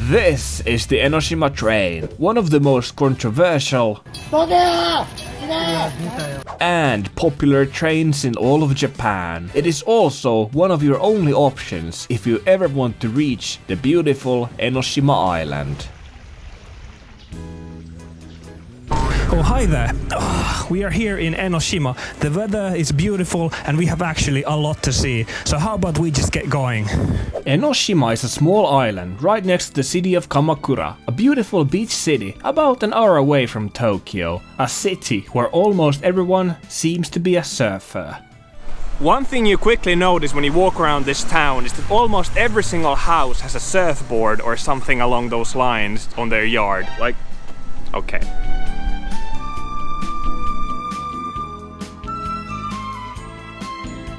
This is the Enoshima train, one of the most controversial and popular trains in all of Japan. It is also one of your only options if you ever want to reach the beautiful Enoshima Island. Oh, hi there. We are here in Enoshima. The weather is beautiful and we have actually a lot to see. So how about we just get going? Enoshima is a small island right next to the city of Kamakura, a beautiful beach city about an hour away from Tokyo, a city where almost everyone seems to be a surfer. One thing you quickly notice when you walk around this town is that almost every single house has a surfboard or something along those lines on their yard. Like, okay.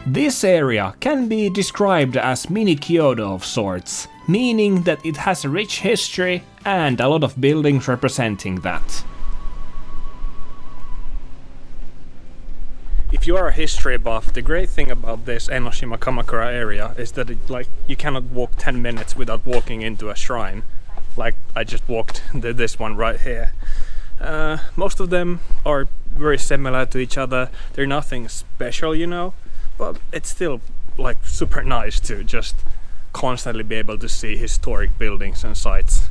This area can be described as mini Kyoto of sorts, meaning that it has a rich history and a lot of buildings representing that. If you are a history buff, the great thing about this Enoshima Kamakura area is that you cannot walk 10 minutes without walking into a shrine. Like I just walked this one right here. Most of them are very similar to each other. They're nothing special, you know. But it's still like super nice to just constantly be able to see historic buildings and sites.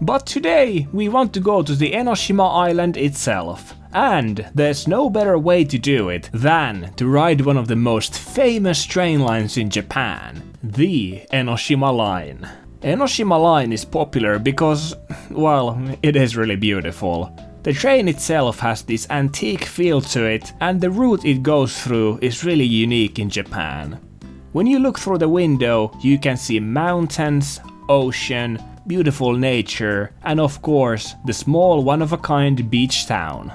But today we want to go to the Enoshima Island itself. And there's no better way to do it than to ride one of the most famous train lines in Japan, the Enoshima Line. Enoshima Line is popular because, well, it is really beautiful. The train itself has this antique feel to it, and the route it goes through is really unique in Japan. When you look through the window, you can see mountains, ocean, beautiful nature, and of course, the small one-of-a-kind beach town.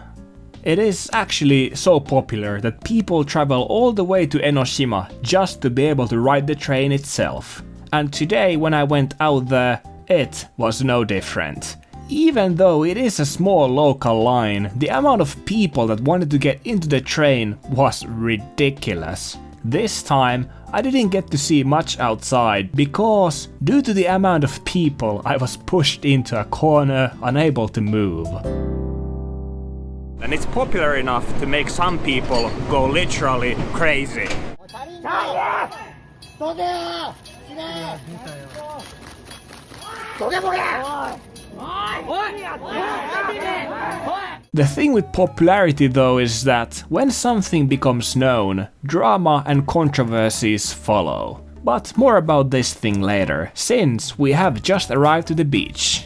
It is actually so popular that people travel all the way to Enoshima just to be able to ride the train itself. And today when I went out there, it was no different. Even though it is a small local line, the amount of people that wanted to get into the train was ridiculous. This time I didn't get to see much outside because due to the amount of people I was pushed into a corner, unable to move. And it's popular enough to make some people go literally crazy. The thing with popularity though is that when something becomes known, drama and controversies follow. But more about this thing later, since we have just arrived to the beach.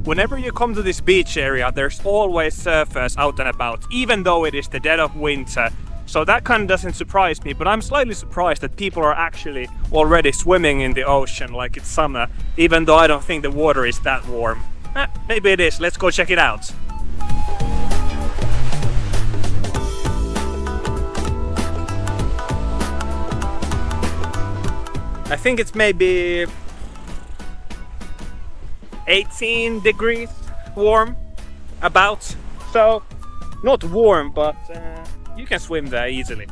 Whenever you come to this beach area, there's always surfers out and about, even though it is the dead of winter. So that kind of doesn't surprise me, but I'm slightly surprised that people are actually already swimming in the ocean like it's summer, even though I don't think the water is that warm. Maybe it is, let's go check it out. I think it's maybe 18 degrees warm, about. So, not warm, but you can swim there easily.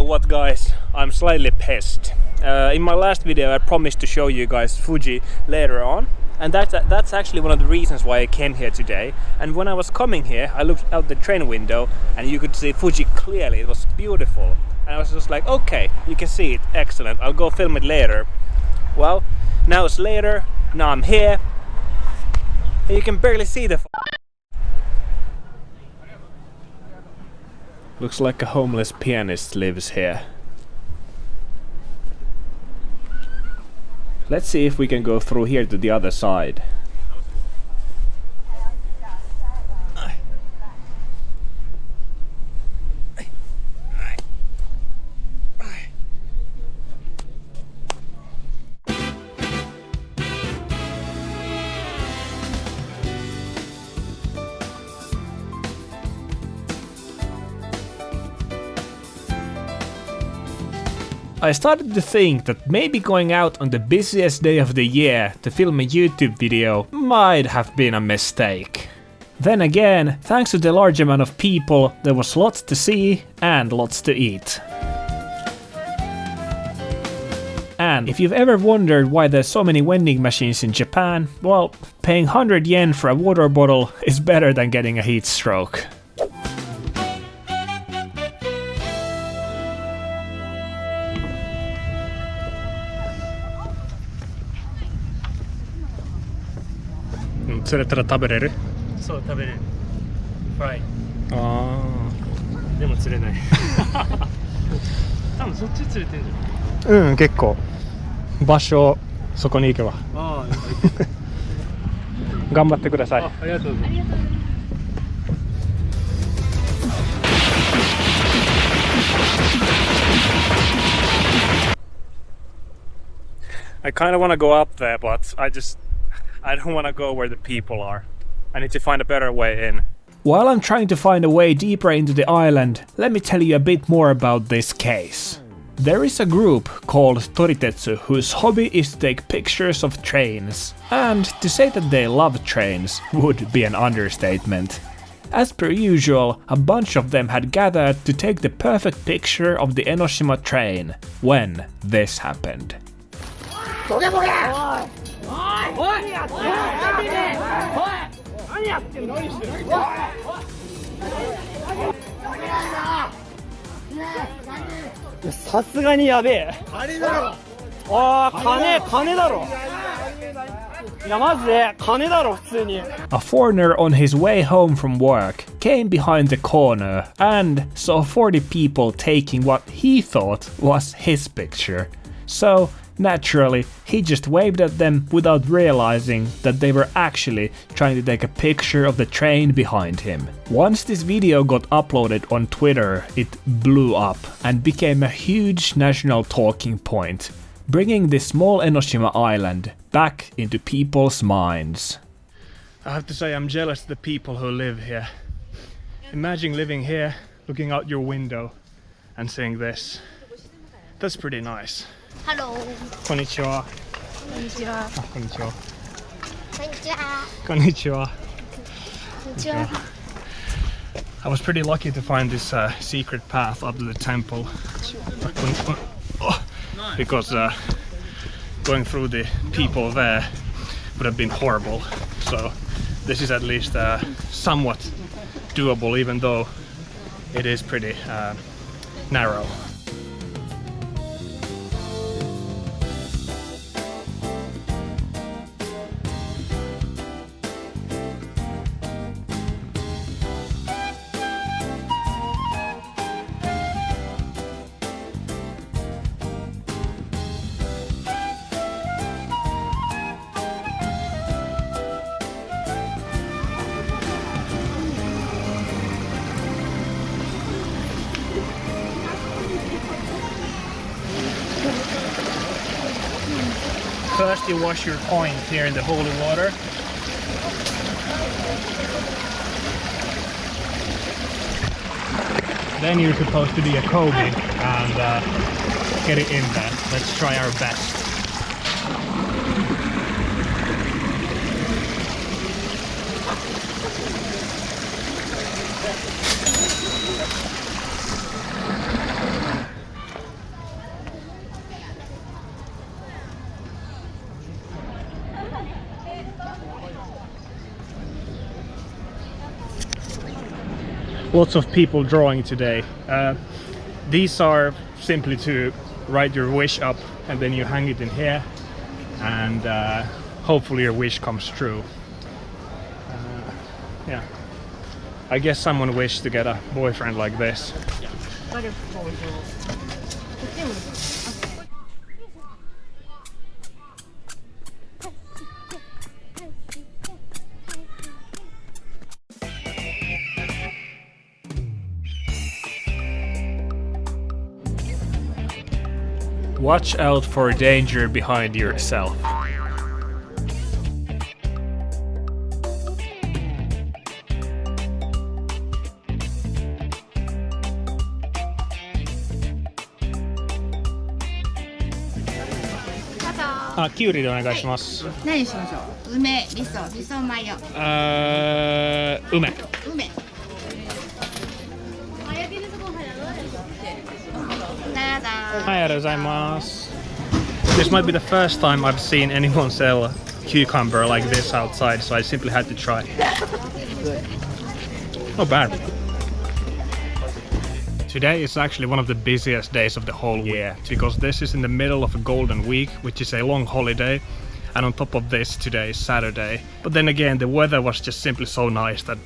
What guys, I'm slightly pissed. In my last video I promised to show you guys Fuji later on, and that's actually one of the reasons why I came here today. And when I was coming here I looked out the train window and you could see Fuji clearly. It was beautiful. And I was just like, okay, you can see it, excellent, I'll go film it later. Well, now it's later, now I'm here, and you can barely see the Looks like a homeless pianist lives here. Let's see if we can go through here to the other side. I started to think that maybe going out on the busiest day of the year to film a YouTube video might have been a mistake. Then again, thanks to the large amount of people, there was lots to see and lots to eat. And if you've ever wondered why there's so many vending machines in Japan, well, paying 100 yen for a water bottle is better than getting a heat stroke. So that's a tabereru? So, 食べれる。フライ。Ah. でも釣れない。多分そっち釣れてんじゃん。うん、結構。場所、そこに行けば。ああ、頑張ってください。ありがとうございます。I kind of want to go up there, but I don't want to go where the people are. I need to find a better way in. While I'm trying to find a way deeper into the island, let me tell you a bit more about this case. There is a group called Toritetsu whose hobby is to take pictures of trains. And to say that they love trains would be an understatement. As per usual, a bunch of them had gathered to take the perfect picture of the Enoshima train when this happened. A foreigner on his way home from work came behind the corner and saw 40 people taking what he thought was his picture. So naturally, he just waved at them without realizing that they were actually trying to take a picture of the train behind him. Once this video got uploaded on Twitter, it blew up and became a huge national talking point, bringing this small Enoshima island back into people's minds. I have to say I'm jealous of the people who live here. Imagine living here, looking out your window and seeing this. That's pretty nice. Hello. Konnichiwa. Konnichiwa. Konnichiwa. Konnichiwa. Konnichiwa. I was pretty lucky to find this secret path up to the temple. Because going through the people there would have been horrible. So this is at least somewhat doable, even though it is pretty narrow. First you wash your coin here in the holy water. Then you're supposed to do a kobe and get it in there. Let's try our best. Lots of people drawing today. These are simply to write your wish up, and then you hang it in here, and hopefully your wish comes true. Yeah, I guess someone wished to get a boyfriend like this. Watch out for danger behind yourself. Ah, きゅうりでお願いします。何にしましょう。梅、味噌、味噌マヨ。梅。梅。Hi, ありがとうございます。This might be the first time I've seen anyone sell cucumber like this outside, so I simply had to try. Not bad. Today is actually one of the busiest days of the whole year, because this is in the middle of a golden week, which is a long holiday, and on top of this, today is Saturday. But then again, the weather was just simply so nice that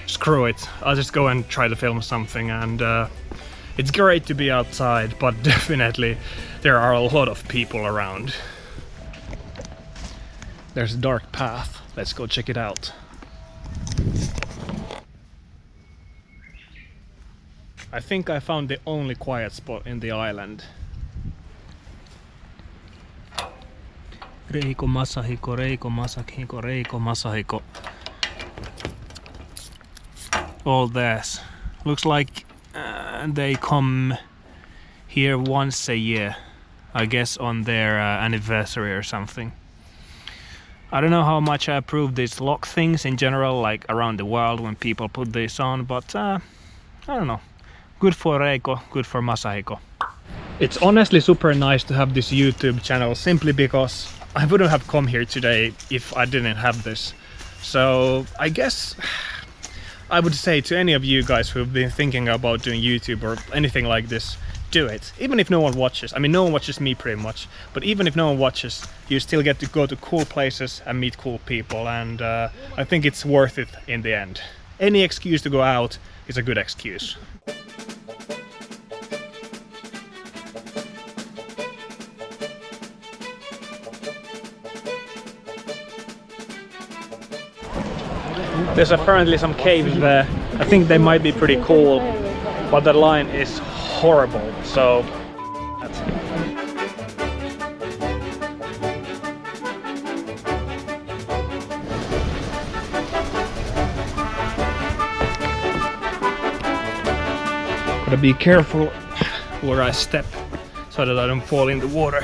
screw it, I'll just go and try to film something. And it's great to be outside, but definitely there are a lot of people around. There's a dark path, let's go check it out. I think I found the only quiet spot in the island. Reiko Masahiko, Reiko Masahiko, Reiko Masahiko. All this. Looks like they come here once a year. I guess on their anniversary or something. I don't know how much I approve these lock things in general, like around the world when people put this on, but I don't know. Good for Reiko, good for Masahiko. It's honestly super nice to have this YouTube channel, simply because I wouldn't have come here today if I didn't have this. So I guess I would say to any of you guys who've been thinking about doing YouTube or anything like this, do it. Even if no one watches. I mean, no one watches me pretty much, but even if no one watches, you still get to go to cool places and meet cool people, and I think it's worth it in the end. Any excuse to go out is a good excuse. There's apparently some caves there. I think they might be pretty cool, but the line is horrible, so gotta be careful where I step so that I don't fall in the water.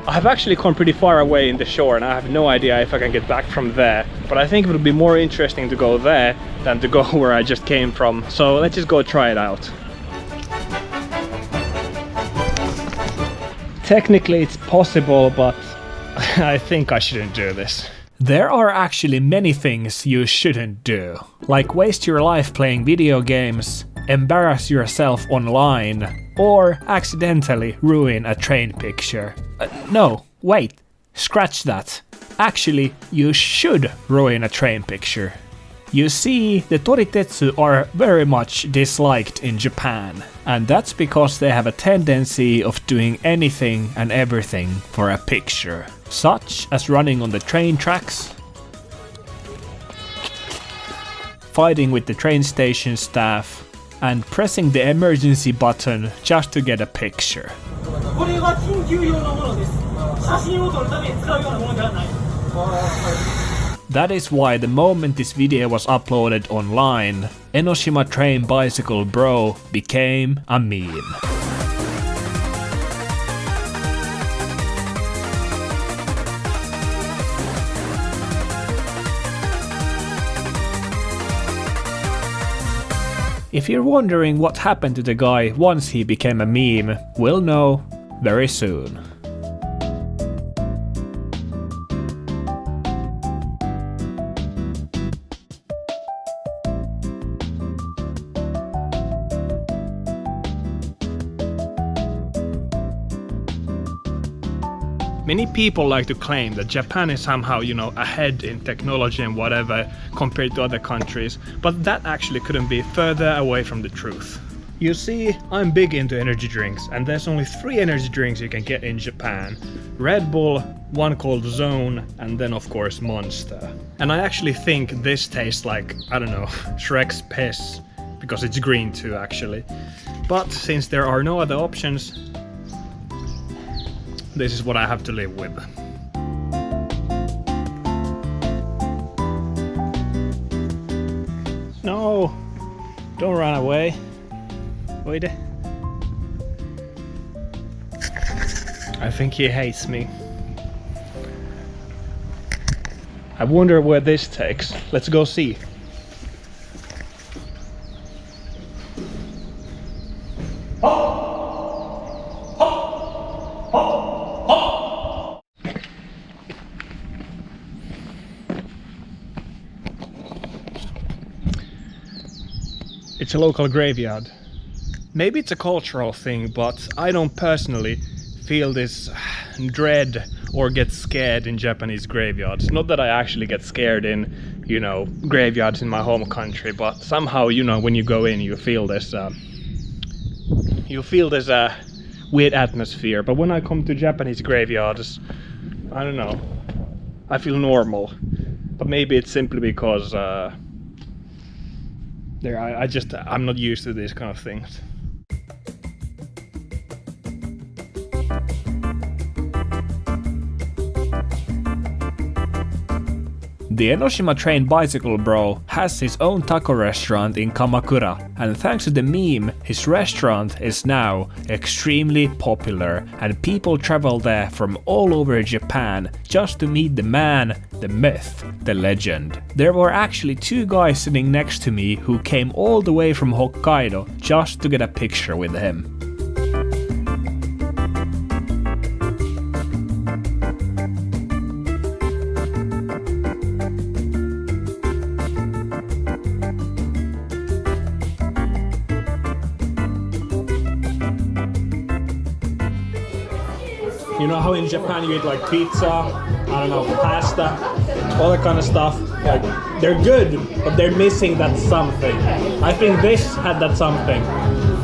I've actually come pretty far away in the shore, and I have no idea if I can get back from there, but I think it would be more interesting to go there than to go where I just came from, so let's just go try it out. Technically it's possible, but I think I shouldn't do this. There are actually many things you shouldn't do, like waste your life playing video games, embarrass yourself online, or accidentally ruin a train picture. No, wait, scratch that. Actually, you should ruin a train picture. You see, the toritetsu are very much disliked in Japan, and that's because they have a tendency of doing anything and everything for a picture, such as running on the train tracks, fighting with the train station staff, and pressing the emergency button just to get a picture. That is why the moment this video was uploaded online, Enoshima Train Bicycle Bro became a meme. If you're wondering what happened to the guy once he became a meme, we'll know very soon. Many people like to claim that Japan is somehow, ahead in technology and whatever compared to other countries, but that actually couldn't be further away from the truth. You see, I'm big into energy drinks, and there's only 3 energy drinks you can get in Japan. Red Bull, one called Zone, and then of course Monster. And I actually think this tastes like, I don't know, Shrek's piss, because it's green too actually. But since there are no other options, this is what I have to live with. No, don't run away. Wait. I think he hates me. I wonder where this takes. Let's go see. It's a local graveyard. Maybe it's a cultural thing, but I don't personally feel this dread or get scared in Japanese graveyards. Not that I actually get scared in, graveyards in my home country, but somehow, when you go in, you feel this weird atmosphere. But when I come to Japanese graveyards, I don't know, I feel normal. But maybe it's simply because I'm not used to these kind of things. The Enoshima Train Bicycle Bro has his own taco restaurant in Kamakura, and thanks to the meme, his restaurant is now extremely popular, and people travel there from all over Japan just to meet the man, the myth, the legend. There were actually 2 guys sitting next to me who came all the way from Hokkaido just to get a picture with him. You know how in Japan you eat like pizza, pasta, all that kind of stuff? Like, they're good, but they're missing that something. I think this had that something.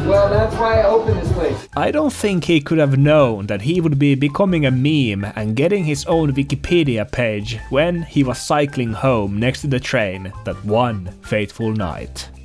Well, that's why I opened this place. I don't think he could have known that he would be becoming a meme and getting his own Wikipedia page when he was cycling home next to the train that one fateful night.